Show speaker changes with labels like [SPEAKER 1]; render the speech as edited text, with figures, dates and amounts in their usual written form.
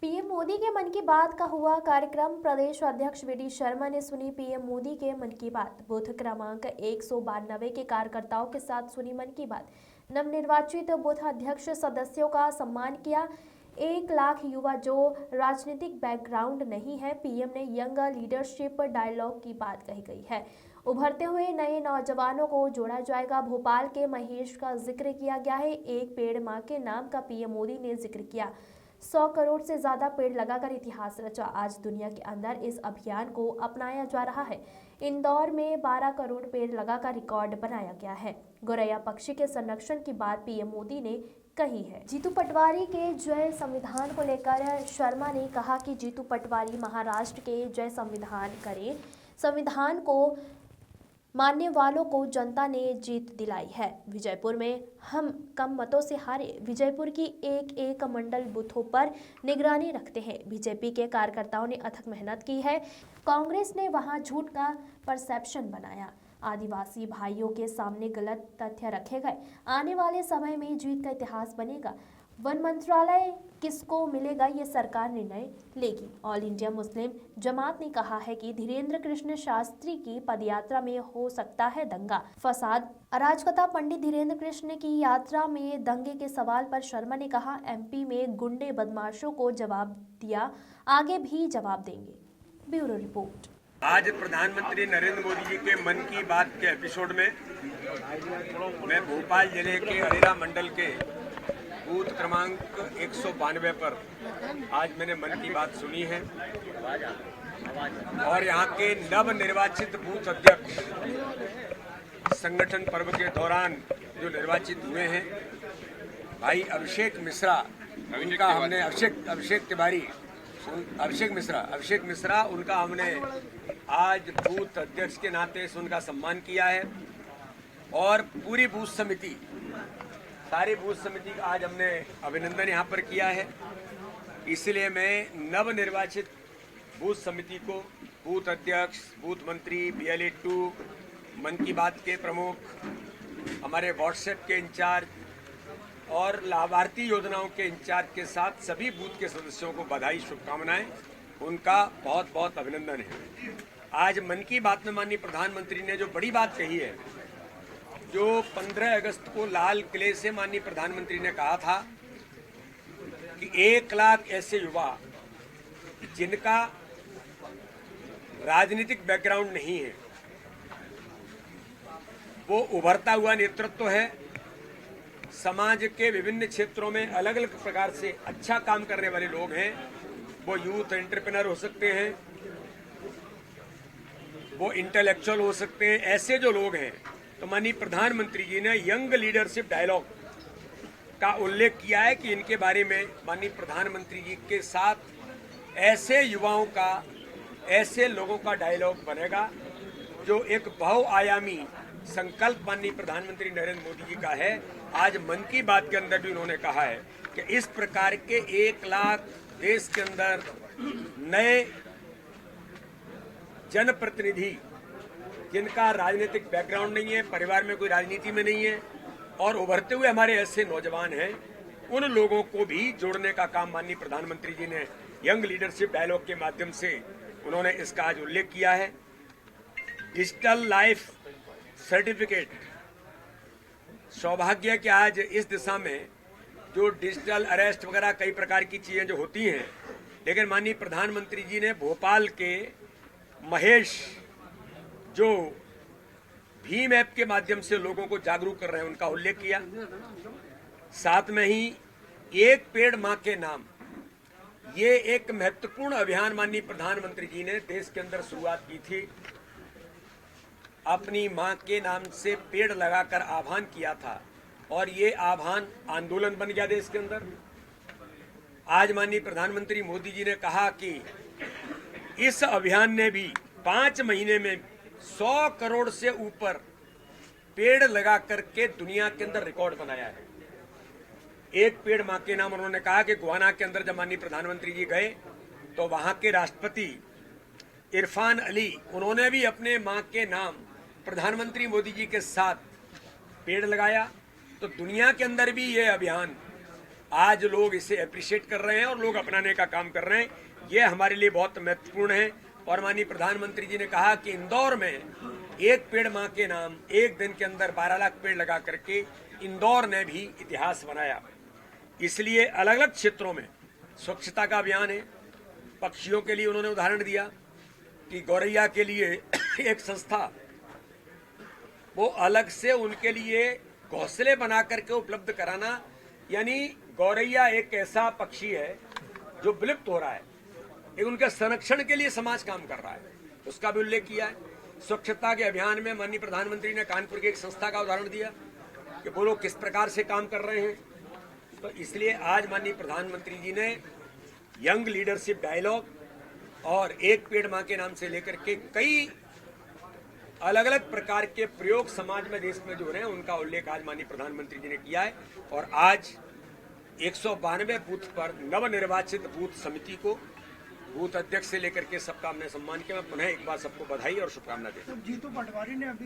[SPEAKER 1] PM Modi के मन की बात का हुआ कार्यक्रम। प्रदेश अध्यक्ष वी डी शर्मा ने सुनी पीएम मोदी के मन की बात। बूथ क्रमांक 192 के कार्यकर्ताओं के साथ सुनी मन की बात। नवनिर्वाचित बूथ अध्यक्ष सदस्यों का सम्मान किया। 1 लाख युवा जो राजनीतिक बैकग्राउंड नहीं है। पीएम ने यंग लीडरशिप डायलॉग की बात कही गई है। उभरते हुए नए नौजवानों को जोड़ा जाएगा। भोपाल के महेश का जिक्र किया गया है। एक पेड़ मां के नाम का पीएम मोदी ने जिक्र किया। 100 करोड़ से ज्यादा पेड़ लगाकर इतिहास रचा। आज दुनिया के अंदर इस अभियान को अपनाया जा रहा है। इंदौर में 12 करोड़ पेड़ लगाकर रिकॉर्ड बनाया गया है। गोरैया पक्षी के संरक्षण की बात पीएम मोदी ने कही है। जीतू पटवारी के जय संविधान को लेकर शर्मा ने कहा कि जीतू पटवारी महाराष्ट्र के जय संविधान करें। संविधान को मानने वालों को जनता ने जीत दिलाई है। विजयपुर में हम कम मतों से हारे। विजयपुर की एक एक मंडल बूथों पर निगरानी रखते हैं। बीजेपी के कार्यकर्ताओं ने अथक मेहनत की है। कांग्रेस ने वहां झूठ का परसेप्शन बनाया। आदिवासी भाइयों के सामने गलत तथ्य रखे गए। आने वाले समय में जीत का इतिहास बनेगा। वन मंत्रालय किसको मिलेगा, ये सरकार निर्णय लेगी। ऑल इंडिया मुस्लिम जमात ने कहा है कि धीरेन्द्र कृष्ण शास्त्री की पदयात्रा में हो सकता है दंगा, फसाद, अराजकता। पंडित धीरेन्द्र कृष्ण की यात्रा में दंगे के सवाल पर शर्मा ने कहा, एमपी में गुंडे बदमाशों को जवाब दिया, आगे भी जवाब देंगे। Bureau report.
[SPEAKER 2] आज प्रधानमंत्री नरेंद्र मोदी जी के मन की बात के एपिसोड में मैं भोपाल जिले के अरेरा मंडल के बूथ क्रमांक 192 पर आज मैंने मन की बात सुनी है और यहाँ के नव निर्वाचित बूथ अध्यक्ष संगठन पर्व के दौरान जो निर्वाचित हुए हैं, भाई अभिषेक मिश्रा, उनका हमने अभिषेक मिश्रा उनका हमने आज बूथ अध्यक्ष के नाते से उनका सम्मान किया है और पूरी बूथ समिति, सारी बूथ समिति का आज हमने अभिनंदन यहाँ पर किया है। इसलिए मैं नव निर्वाचित बूथ समिति को, बूथ अध्यक्ष, बूथ मंत्री, BLA2, मन की बात के प्रमुख, हमारे व्हाट्सएप के इंचार्ज और लाभार्थी योजनाओं के इंचार्ज के साथ सभी बूथ के सदस्यों को बधाई, शुभकामनाएं, उनका बहुत बहुत अभिनंदन है। आज मन की बात में माननीय प्रधानमंत्री ने जो बड़ी बात कही है, जो 15 अगस्त को लाल किले से माननीय प्रधानमंत्री ने कहा था कि 1 लाख ऐसे युवा जिनका राजनीतिक बैकग्राउंड नहीं है, वो उभरता हुआ नेतृत्व है, समाज के विभिन्न क्षेत्रों में अलग अलग प्रकार से अच्छा काम करने वाले लोग हैं। वो यूथ एंटरप्रेन्योर हो सकते हैं, वो इंटेलेक्चुअल हो सकते हैं। ऐसे जो लोग हैं, तो माननीय प्रधानमंत्री जी ने यंग लीडरशिप डायलॉग का उल्लेख किया है कि इनके बारे में माननीय प्रधानमंत्री जी के साथ ऐसे युवाओं का, ऐसे लोगों का डायलॉग बनेगा जो एक बहुआयामी संकल्प माननीय प्रधानमंत्री नरेंद्र मोदी जी का है। आज मन की बात के अंदर भी उन्होंने कहा है कि इस प्रकार के 1 लाख देश के अंदर नए जनप्रतिनिधि जिनका राजनीतिक बैकग्राउंड नहीं है, परिवार में कोई राजनीति में नहीं है और उभरते हुए हमारे ऐसे नौजवान हैं, उन लोगों को भी जोड़ने का काम माननीय प्रधानमंत्री जी ने यंग लीडरशिप डायलॉग के माध्यम से उन्होंने इसका आज उल्लेख किया है। डिजिटल लाइफ सर्टिफिकेट, सौभाग्य कि आज इस दिशा में जो डिजिटल अरेस्ट वगैरह कई प्रकार की चीजें जो होती हैं, लेकिन माननीय प्रधानमंत्री जी ने भोपाल के महेश जो भीम ऐप के माध्यम से लोगों को जागरूक कर रहे हैं, उनका उल्लेख किया। साथ में ही एक पेड़ मां के नाम, ये एक महत्वपूर्ण अभियान माननीय प्रधानमंत्री जी ने देश के अंदर शुरुआत की थी। अपनी मां के नाम से पेड़ लगाकर आह्वान किया था और ये आह्वान आंदोलन बन गया देश के अंदर। आज माननीय प्रधानमंत्री मोदी जी ने कहा कि इस अभियान ने भी 5 महीने में 100 करोड़ से ऊपर पेड़ लगा करके दुनिया के अंदर रिकॉर्ड बनाया है। एक पेड़ मां के नाम, उन्होंने कहा कि गुआना के अंदर जब माननीय प्रधानमंत्री जी गए तो वहां के राष्ट्रपति इरफान अली, उन्होंने भी अपने मां के नाम प्रधानमंत्री मोदी जी के साथ पेड़ लगाया। तो दुनिया के अंदर भी ये अभियान आज लोग इसे अप्रिशिएट कर रहे हैं और लोग अपनाने का काम कर रहे हैं। ये हमारे लिए बहुत महत्वपूर्ण है। और माननीय प्रधानमंत्री जी ने कहा कि इंदौर में एक पेड़ मां के नाम एक दिन के अंदर 12 लाख पेड़ लगा करके इंदौर ने भी इतिहास बनाया। इसलिए अलग अलग क्षेत्रों में स्वच्छता का अभियान है। पक्षियों के लिए उन्होंने उदाहरण दिया कि गौरैया के लिए एक संस्था वो अलग से उनके लिए घोंसले बना करके उपलब्ध कराना, यानी गौरैया एक ऐसा पक्षी है जो विलुप्त हो रहा है, एक उनके संरक्षण के लिए समाज काम कर रहा है, उसका भी उल्लेख किया है। स्वच्छता के अभियान में माननीय प्रधानमंत्री ने कानपुर की एक संस्था का उदाहरण दिया कि वो लोग किस प्रकार से काम कर रहे हैं। तो इसलिए आज माननीय प्रधानमंत्री जी ने यंग लीडरशिप डायलॉग और एक पेड़ मां के नाम से लेकर के कई अलग अलग प्रकार के प्रयोग समाज में देश में जो हो रहे हैं उनका उल्लेख आज माननीय प्रधानमंत्री जी ने किया है। और आज 192 बूथ पर नवनिर्वाचित बूथ समिति को बूथ अध्यक्ष से लेकर के सबका हमने सम्मान किया। मैं पुनः एक बार सबको बधाई और शुभकामना देता हूं।
[SPEAKER 3] जीतू पटवारी ने अभी